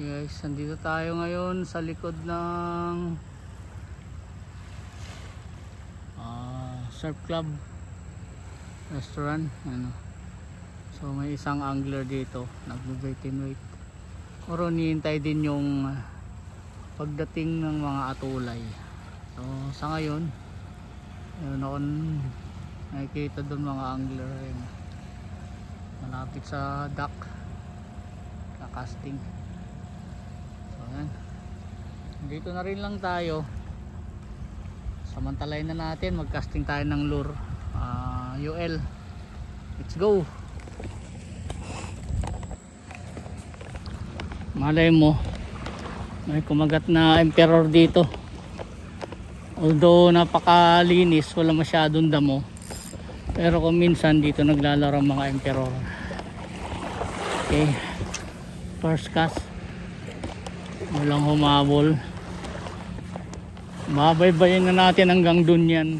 Guys, nandito tayo ngayon sa likod ng Surf Club Restaurant. Ano. So may isang angler dito, nagbe-bait and wait. Pero nihintay din yung pagdating ng mga atulay. So sa ngayon, yun ako nakikita doon mga angler ayun, malapit sa dock na casting. Dito na rin lang tayo, samantalayin na natin, mag-casting tayo ng lure. UL, let's go. Malay mo may kumagat na emperor dito, although napakalinis, wala masyadong damo, pero kung minsan dito naglalaro mga emperor. Okay, first cast, walang humabol. Babaybayin na natin hanggang dun yan.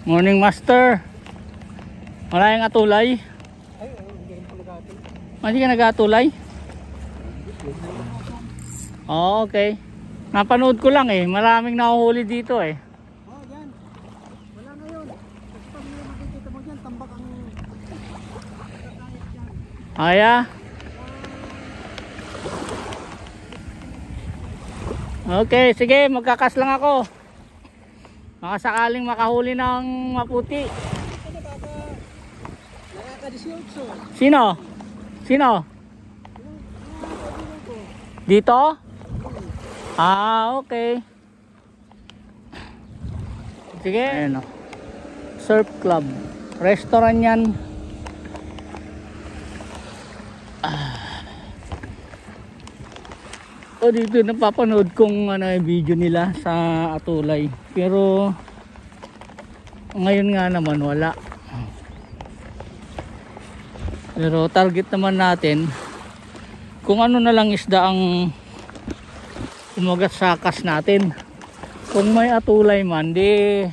Morning master, maraming atulay. Hindi ka nag-atulay? Oh, okay, napanood ko lang eh, maraming nahuhuli dito eh. Oh, yan. Wala na yun. Basta may makikita mo dyan, tambak ang kakayat dyan. Aya. Okay, sige, magkakas lang ako. Baka sakaling makahuli ng maputi. Nakaka-18. Sino? Sino? Dito? Ah, okay. Sige. Ayan o. Surf Club. Restaurant yan. O dito napapanood kong video nila sa atulay, pero ngayon nga naman wala. Pero target naman natin kung ano na lang isda ang kumagat sa kas natin. Kung may atulay man, di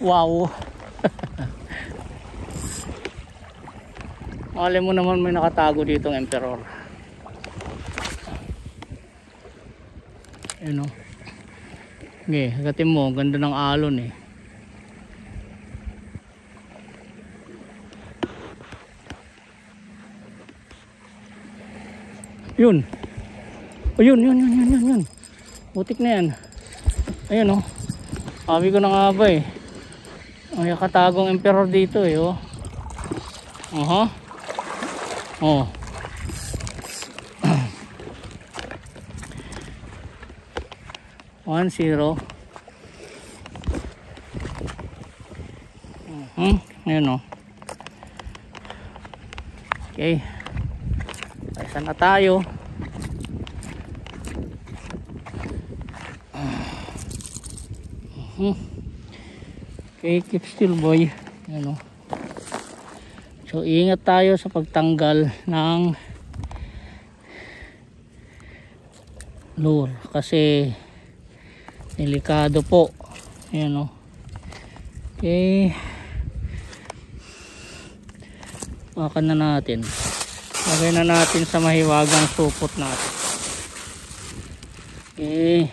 wow. Alam mo naman may nakatago ditong emperor. Ano? Okay, hagatin mo, ganda ng alon eh. Yun. O yun. Putik na yan. Ayun oh. Sabi ko na nga ba eh. May katagong emperor dito eh oh. Aha. Oh. 1-0. Ayan o. Okay. Saan na tayo? Okay, keep still boy. Ayan o. So ingat tayo sa pagtanggal ng lure kasi delikado po. Ayan o. Okay, pakan na natin, lagay na natin sa mahiwagang supot natin. Okay,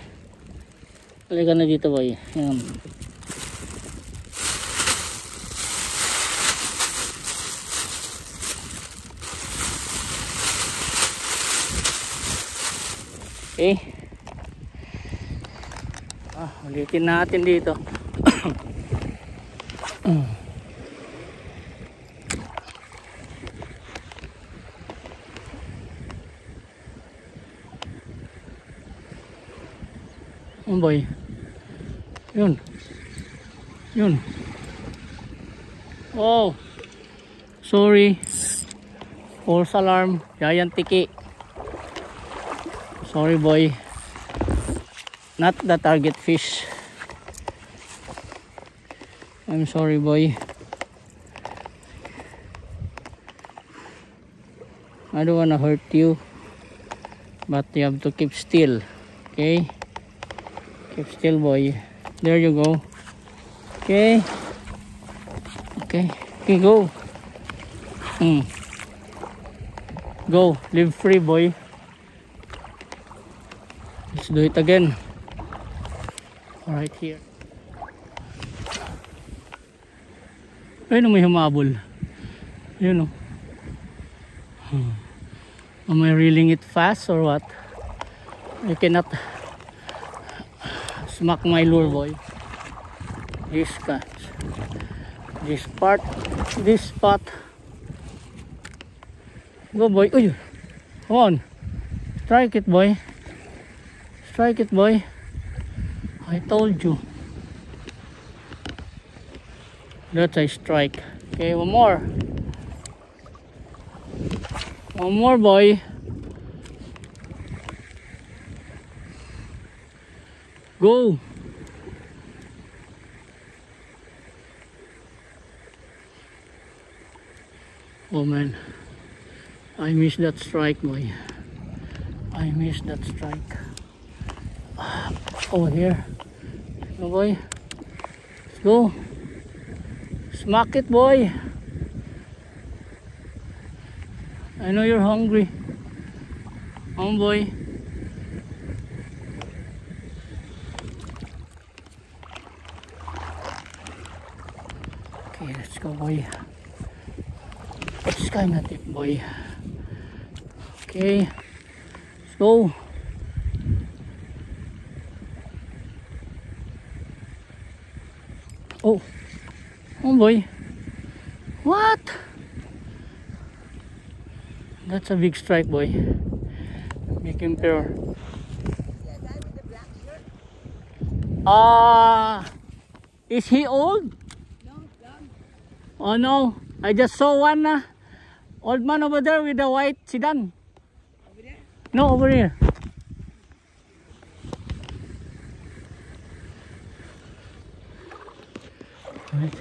halika na dito boy. Ayan. Okay, ulitin natin dito. Oh boy, yun. Oh, sorry, false alarm, giant tiki. Sorry boy, not the target fish. I'm sorry boy. I don't wanna hurt you, but you have to keep still. Okay, keep still boy. There you go. Okay, okay, go. Go, live free, boy. Let's do it again. Right here. Ayun, may humabol. Yun, oh. Am I reeling it fast or what? I cannot smack my lure, boy. This catch. This spot. Go, boy. Uy, come on. Strike it, boy. Strike it, boy. I told you. That's a strike. Okay, one more. One more, boy. Go. Oh man, I missed that strike, boy. I missed that strike. Over here. Go, boy. Let's go. Smack it, boy. I know you're hungry. Come on, boy. Okay, let's go, boy. It's kind of deep, boy. Okay, let's go. Oh, boy. What? That's a big strike, boy. Make him pure. Is he old? No, young. Oh no, I just saw one old man over there with a white sedan. Over there? No, over here. Right.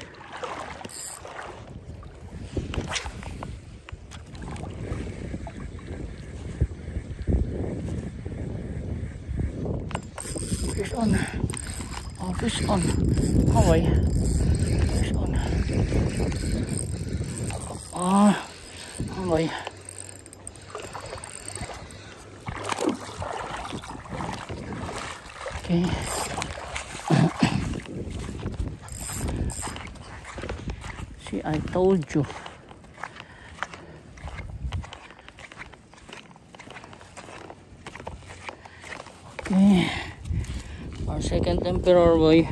Fish on. Oh, fish on. Oh, boy. Fish on. Oh, boy. Okay. See, I told you. Okay. Our second emperor, boy.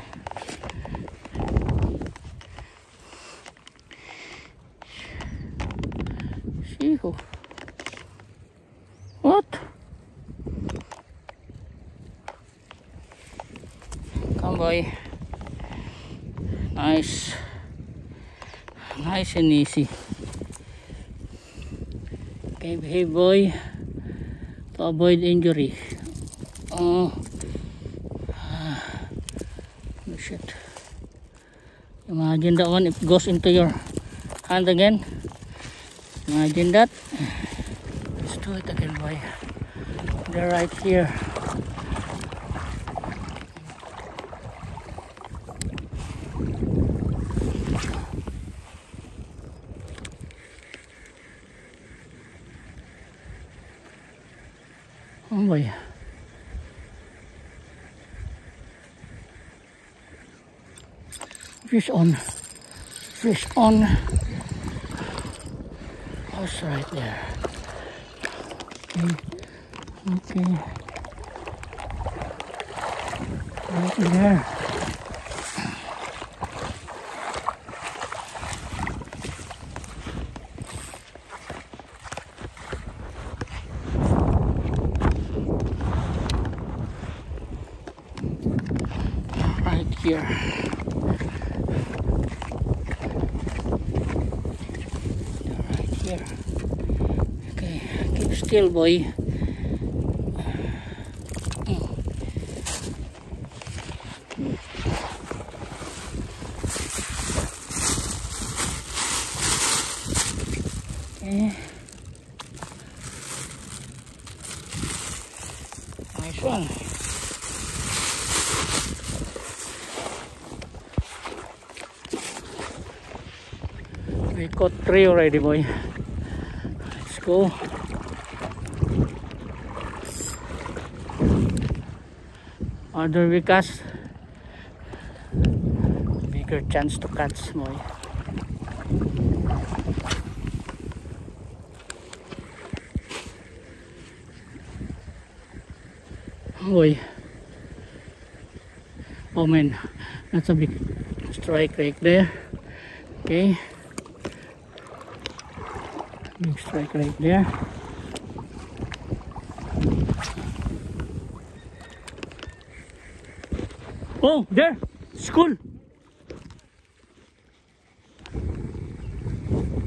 See who? What? Come, boy. Nice. Nice and easy. Okay, behave, boy, to avoid injury. Oh shit. Imagine that one, it goes into your hand again. Imagine that. Let's do it again, boy. They're right here. Oh boy. Fish on. Fish on. Oh, it's right there. Okay. Okay. Right there. Right here. Right here. Okay, keep still, boy. Okay. Nice one. We caught 3 already, boy. Let's go. Other we cast, bigger chance to catch mo. Boy. Oh man, that's a big strike right there. Okay, big strike right there. Oh, there, school.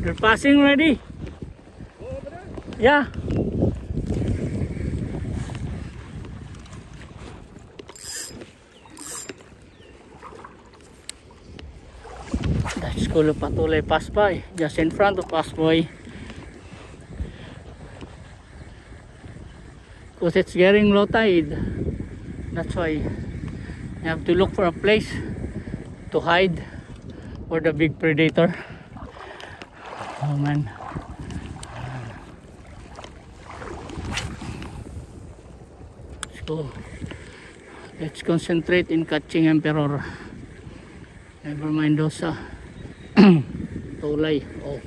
They're passing already. Yeah. The school of Patulay passed by, just in front of us, boy. Because it's getting low tide. That's why you have to look for a place to hide for the big predator. Oh man. So let's concentrate in catching emperor. Never mind those tulay. Oh,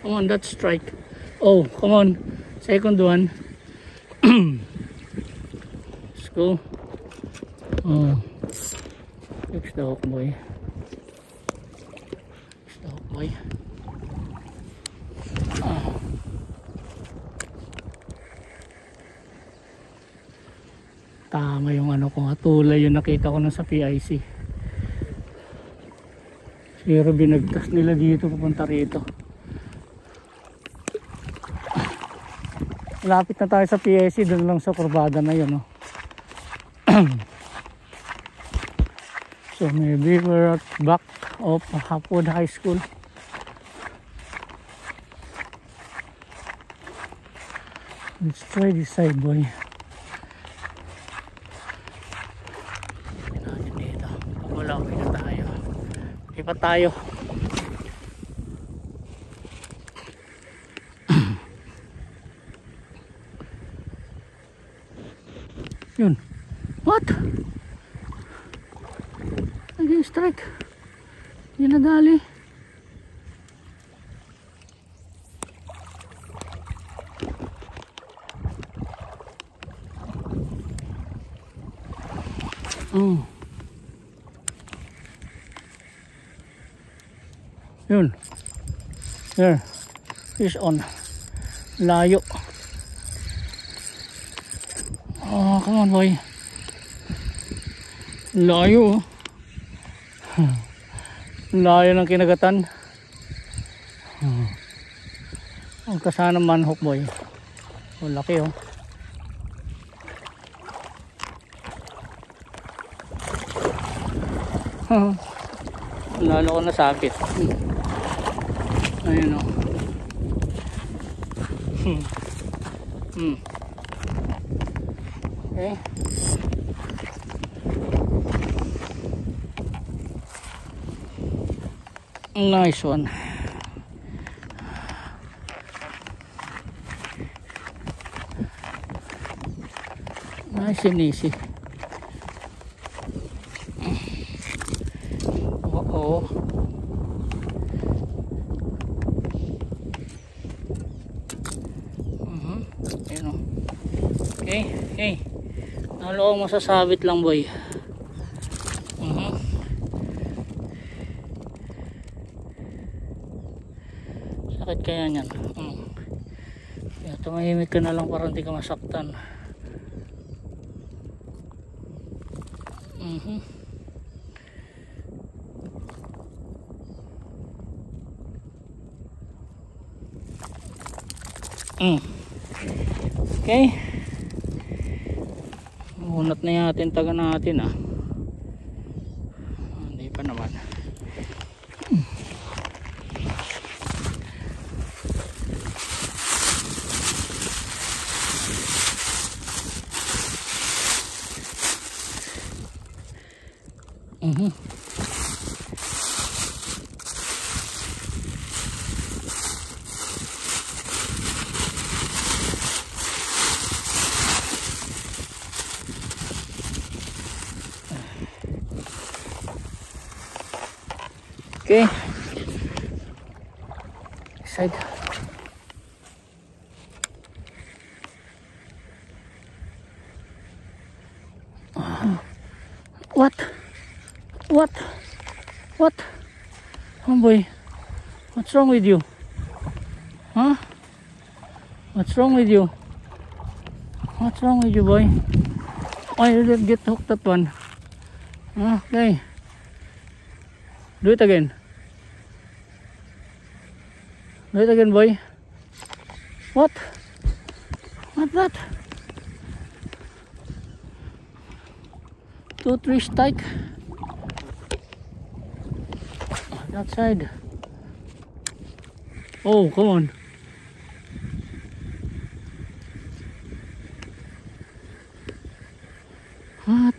come on, that strike. Oh, come on, second one. Let's go. Oh, fix the hook, boy. Fix the hook, boy. Oh. Tama yung ano ko, tulay yung nakita ko na sa PIC. Pero binagtas nila dito papunta rito. Lapit na tayo sa PIC, doon lang sa kurbada na yun, no? So maybe we're at back of Hapwood High School. Let's try this side, boy. Natin dito. Pagulawin na tayo. Lipat tayo. Yun. What? Naging strike. Hindi nadali. Oh. Yun. There. Fish on. Layo. Oh, come on, boy. Layo. Layo ng kinagatan. Ang kasana manhook, boy. Oh, laki, oh. Lalo ko nasabit. Ayun, oh. Okay. Nice one. Nice and easy. Uh-oh. Ayun, oh. Okay, okay. Nalo mo masasabit lang, boy. Sakit kaya niyan. Kaya tumahimik ka na lang para hindi ka masaktan. Okay. Unat na natin taga natin, ah. Hindi pa naman. Okay. Side. What? What? What? Oh boy. What's wrong with you? Huh? What's wrong with you? What's wrong with you, boy? Why did you get hooked that one? Okay. Do it again. Do it again, boy. What? What's that? 2-3 strike. That side. Oh, come on. What?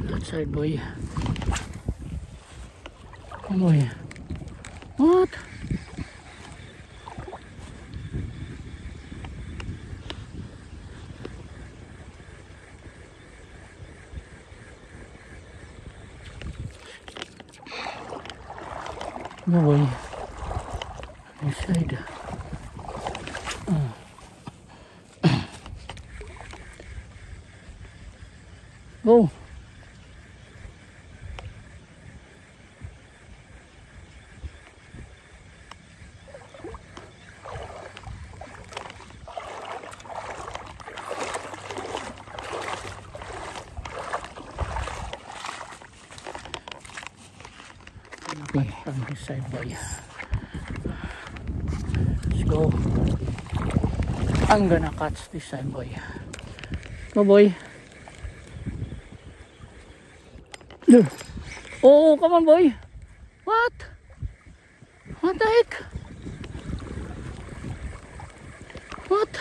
That side, boy. Oh boy. What? No way. This side. Go. Okay, on this side, boy. Let's go. I'm gonna catch this side, boy. Go, boy. Oh, come on, boy. What? What the heck? What?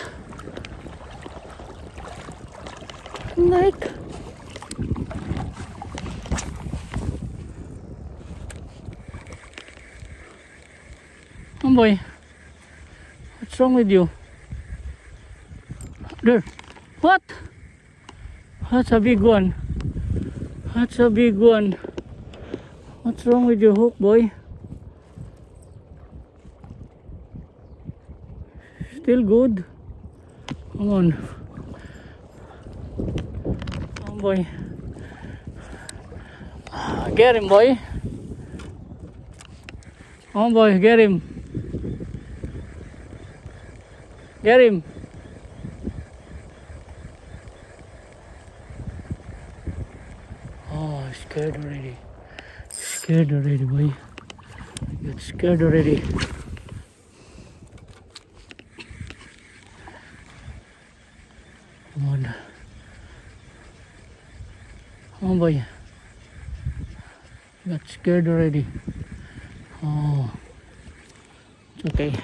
What the heck? Oh boy, what's wrong with you? There. What? That's a big one. That's a big one. What's wrong with your hook, boy? Still good? Come on. Oh boy. Get him, boy. Oh boy, get him. Get him. Oh, scared already. Scared already, boy. Get scared already. Come on. Oh boy. Got scared already. Oh. It's okay.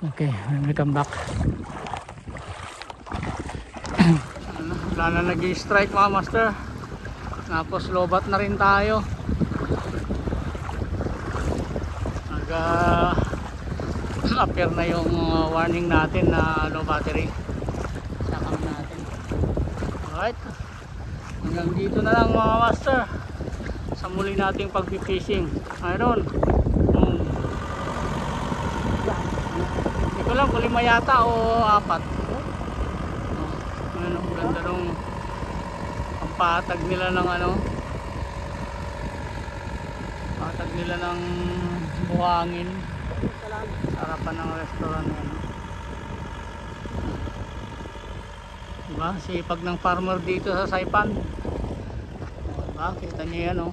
Okay, when we come back. Wala na nag-i-strike, mga master. Tapos lobat na rin tayo. Appear na yung warning natin na low battery. Sakam natin. Alright. Hanggang dito na lang, mga master. Sa muli nating pag-fishing. Ayun. Hindi ko lang kung 5 yata o 4. Ano, ganda nung patag nila ng ano, patag nila ng buhangin sa harapan ng restaurant yan. Diba? Sipag ng farmer dito sa Saipan. Diba? Kita nyo yan, oh.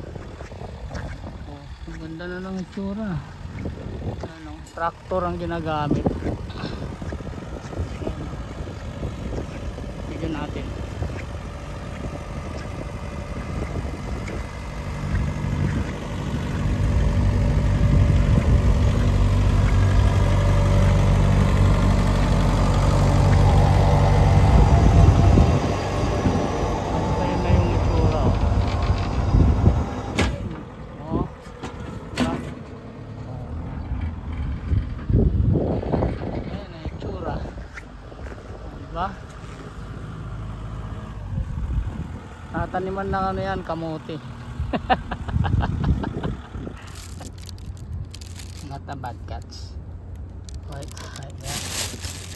Oh, ang ganda na ng itsura. Ano, tractor ang ginagamit. Tignan natin. Nataniman ng ano yan, kamote. Not a bad catch. Right, right, yeah.